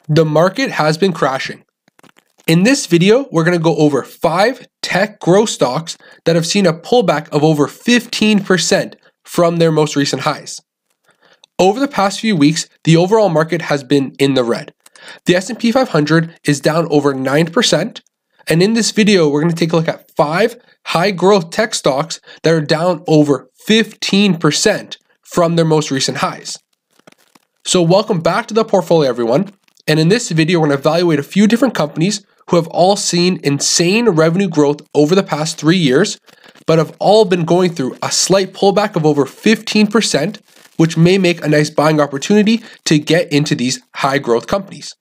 The market has been crashing. In this video, we're going to go over 5 tech growth stocks that have seen a pullback of over 15% from their most recent highs. Over the past few weeks, the overall market has been in the red. The S&P 500 is down over 9%, and in this video, we're going to take a look at 5 high growth tech stocks that are down over 15% from their most recent highs. So welcome back to the portfolio, everyone. And in this video, we're going to evaluate a few different companies who have all seen insane revenue growth over the past 3 years, but have all been going through a slight pullback of over 15%, which may make a nice buying opportunity to get into these high growth companies.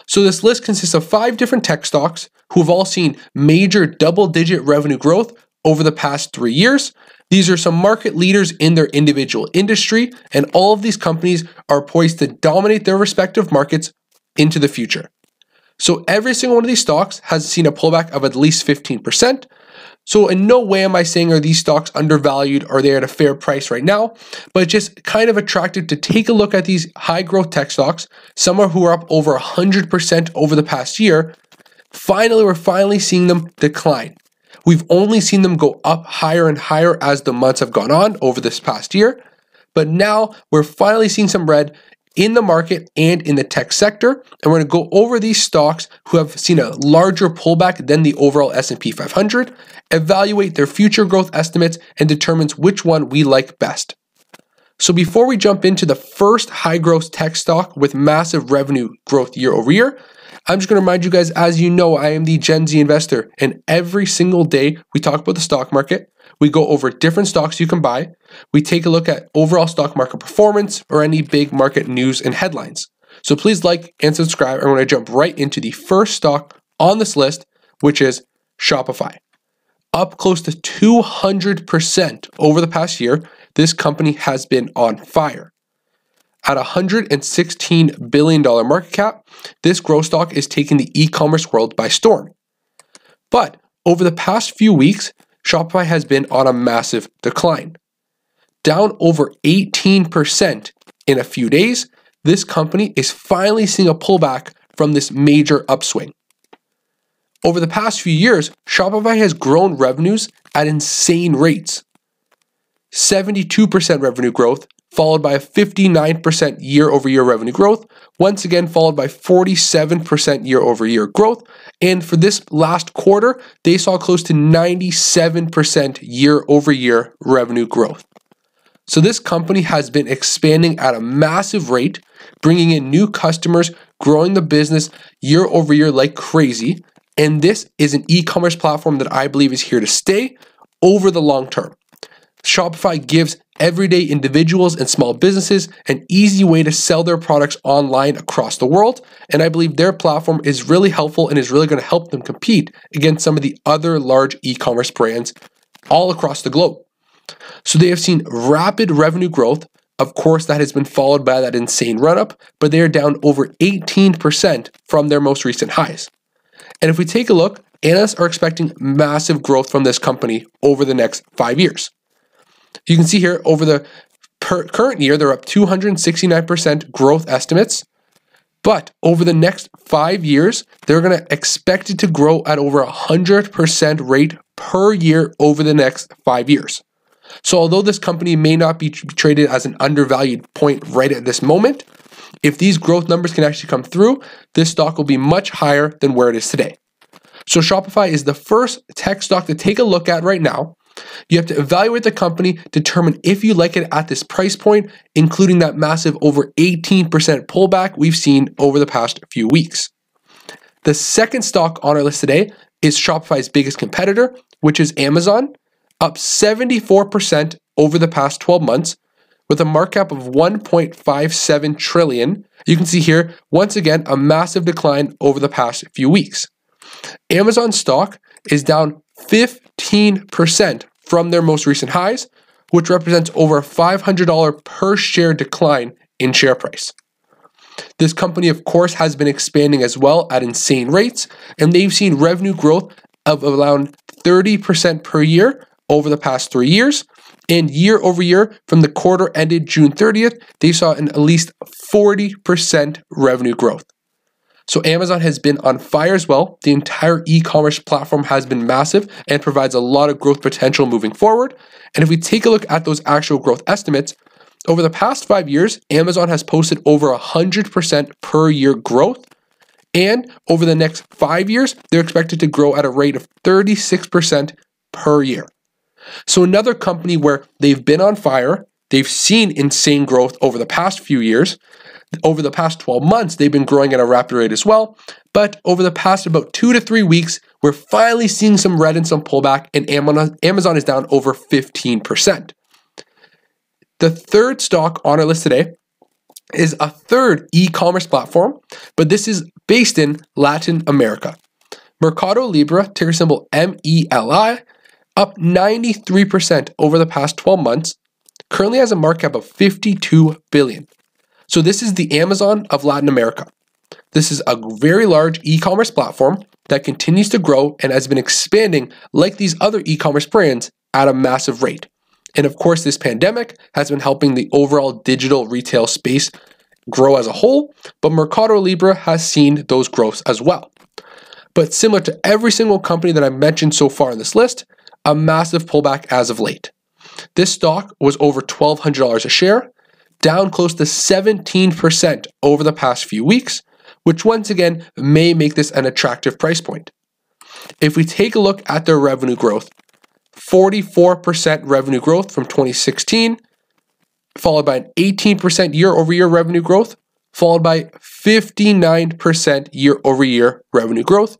So this list consists of 5 different tech stocks who have all seen major double-digit revenue growth over the past 3 years. These are some market leaders in their individual industry, and all of these companies are poised to dominate their respective markets into the future. So every single one of these stocks has seen a pullback of at least 15%. So in no way am I saying are these stocks undervalued or they're at a fair price right now, but just kind of attractive to take a look at these high growth tech stocks, some who are up over 100% over the past year. We're finally seeing them decline. We've only seen them go up higher and higher as the months have gone on over this past year, but now we're finally seeing some red in the market and in the tech sector, and we're going to go over these stocks who have seen a larger pullback than the overall S&P 500, evaluate their future growth estimates, and determines which one we like best. So before we jump into the first high growth tech stock with massive revenue growth year over year, I'm just going to remind you guys, as you know, I am the Gen Z investor, and every single day we talk about the stock market. We go over different stocks you can buy. We take a look at overall stock market performance or any big market news and headlines. So please like and subscribe. I'm going to jump right into the first stock on this list, which is Shopify. Up close to 200% over the past year, this company has been on fire. At $116 billion market cap, this growth stock is taking the e-commerce world by storm. But over the past few weeks, Shopify has been on a massive decline. Down over 18% in a few days, this company is finally seeing a pullback from this major upswing. Over the past few years, Shopify has grown revenues at insane rates. 72% revenue growth, followed by a 59% year-over-year revenue growth, once again followed by 47% year-over-year growth, and for this last quarter, they saw close to 97% year-over-year revenue growth. So this company has been expanding at a massive rate, bringing in new customers, growing the business year-over-year like crazy, and this is an e-commerce platform that I believe is here to stay over the long term. Shopify gives everyday individuals and small businesses an easy way to sell their products online across the world, and I believe their platform is really helpful and is really going to help them compete against some of the other large e-commerce brands all across the globe. So they have seen rapid revenue growth. Of course, that has been followed by that insane run-up, but they are down over 18% from their most recent highs. And if we take a look, analysts are expecting massive growth from this company over the next 5 years. You can see here over the current year, they're up 269% growth estimates. But over the next 5 years, they're going to expect it to grow at over 100% rate per year over the next 5 years. So although this company may not be traded as an undervalued point right at this moment, if these growth numbers can actually come through, this stock will be much higher than where it is today. So Shopify is the first tech stock to take a look at right now. You have to evaluate the company, determine if you like it at this price point, including that massive over 18% pullback we've seen over the past few weeks. The second stock on our list today is Shopify's biggest competitor, which is Amazon, up 74% over the past 12 months with a market cap of 1.57 trillion. You can see here, once again, a massive decline over the past few weeks. Amazon stock is down 15% from their most recent highs, which represents over a $500 per share decline in share price. This company, of course, has been expanding as well at insane rates, and they've seen revenue growth of around 30% per year over the past 3 years. And year over year, from the quarter ended June 30th, they saw an at least 40% revenue growth. So Amazon has been on fire as well. The entire e-commerce platform has been massive and provides a lot of growth potential moving forward. And if we take a look at those actual growth estimates, over the past 5 years, Amazon has posted over 100% per year growth. And over the next 5 years, they're expected to grow at a rate of 36% per year. So another company where they've been on fire, they've seen insane growth over the past few years. Over the past 12 months, they've been growing at a rapid rate as well. But over the past about 2 to 3 weeks, we're finally seeing some red and some pullback, and Amazon is down over 15%. The third stock on our list today is a third e-commerce platform, but this is based in Latin America. Mercado Libre, ticker symbol MELI, up 93% over the past 12 months, currently has a market cap of $52 billion. So this is the Amazon of Latin America. This is a very large e-commerce platform that continues to grow and has been expanding like these other e-commerce brands at a massive rate. And of course, this pandemic has been helping the overall digital retail space grow as a whole, but Mercado Libre has seen those growths as well. But similar to every single company that I've mentioned so far in this list, a massive pullback as of late. This stock was over $1,200 a share, down close to 17% over the past few weeks, which once again may make this an attractive price point. If we take a look at their revenue growth, 44% revenue growth from 2016, followed by an 18% year-over-year revenue growth, followed by 59% year-over-year revenue growth,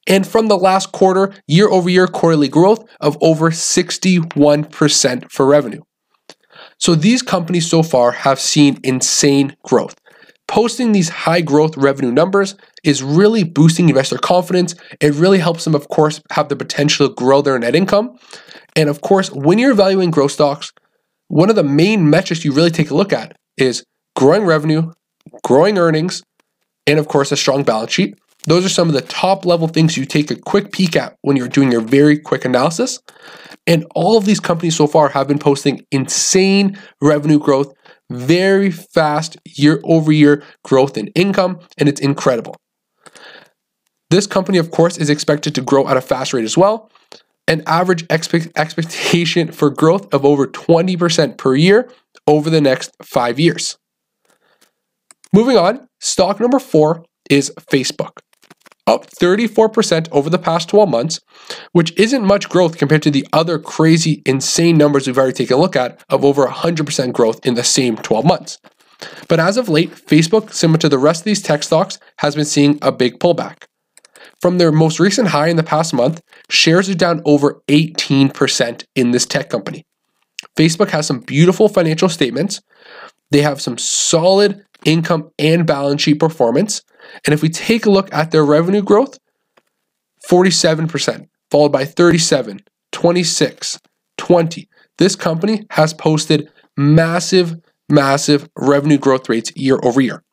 and from the last quarter, year-over-year quarterly growth of over 61% for revenue. So these companies so far have seen insane growth. Posting these high growth revenue numbers is really boosting investor confidence. It really helps them, of course, have the potential to grow their net income. And of course, when you're evaluating growth stocks, one of the main metrics you really take a look at is growing revenue, growing earnings, and of course, a strong balance sheet. Those are some of the top level things you take a quick peek at when you're doing your very quick analysis. And all of these companies so far have been posting insane revenue growth, very fast year-over-year growth in income, and it's incredible. This company, of course, is expected to grow at a fast rate as well. An average expectation for growth of over 20% per year over the next 5 years. Moving on, stock number 4 is Facebook. Up 34% over the past 12 months, which isn't much growth compared to the other crazy, insane numbers we've already taken a look at of over 100% growth in the same 12 months. But as of late, Facebook, similar to the rest of these tech stocks, has been seeing a big pullback. From their most recent high in the past month, shares are down over 18% in this tech company. Facebook has some beautiful financial statements. They have some solid income and balance sheet performance. And if we take a look at their revenue growth, 47%, followed by 37, 26, 20. This company has posted massive revenue growth rates year over year.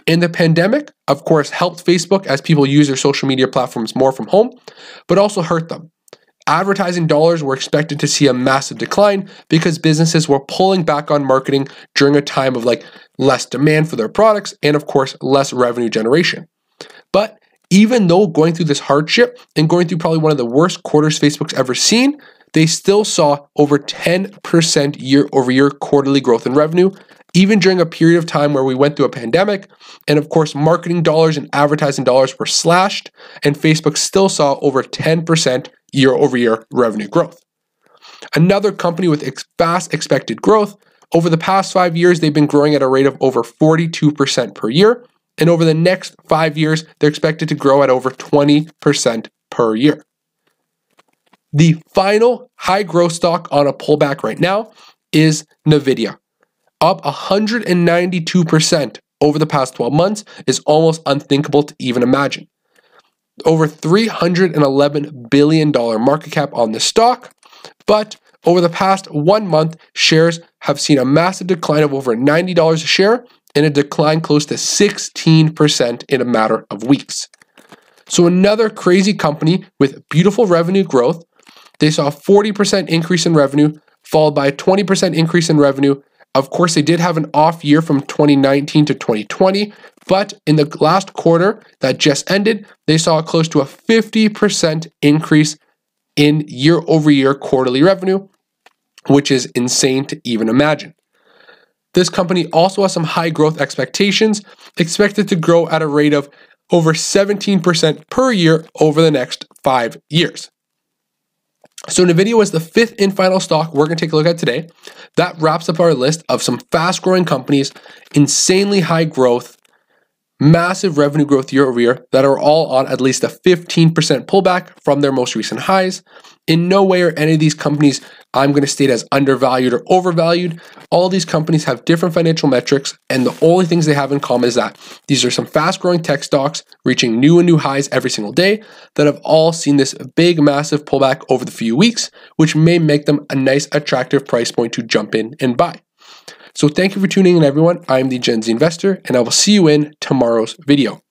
And the pandemic, of course, helped Facebook as people use their social media platforms more from home, but also hurt them. Advertising dollars were expected to see a massive decline because businesses were pulling back on marketing during a time of less demand for their products and, of course, less revenue generation. But even though going through this hardship and going through probably one of the worst quarters Facebook's ever seen, they still saw over 10% year-over-year quarterly growth in revenue, even during a period of time where we went through a pandemic. And of course, marketing dollars and advertising dollars were slashed, and Facebook still saw over 10% year-over-year revenue growth. Another company with fast expected growth, over the past 5 years, they've been growing at a rate of over 42% per year. And over the next 5 years, they're expected to grow at over 20% per year. The final high growth stock on a pullback right now is NVIDIA. Up 192% over the past 12 months is almost unthinkable to even imagine. Over $311 billion market cap on this stock, but over the past 1 month, shares have seen a massive decline of over $90 a share and a decline close to 16% in a matter of weeks. So another crazy company with beautiful revenue growth. They saw a 40% increase in revenue, followed by a 20% increase in revenue, Of course, they did have an off year from 2019 to 2020, but in the last quarter that just ended, they saw close to a 50% increase in year-over-year quarterly revenue, which is insane to even imagine. This company also has some high growth expectations, expected to grow at a rate of over 17% per year over the next 5 years. So NVIDIA was the fifth and final stock we're going to take a look at today. That wraps up our list of some fast-growing companies, insanely high growth, massive revenue growth year over year that are all on at least a 15% pullback from their most recent highs. In no way are any of these companies I'm going to state as undervalued or overvalued. All these companies have different financial metrics, and the only things they have in common is that these are some fast-growing tech stocks reaching new and new highs every single day that have all seen this big, massive pullback over the few weeks, which may make them a nice, attractive price point to jump in and buy. So thank you for tuning in, everyone. I'm the Gen Z Investor, and I will see you in tomorrow's video.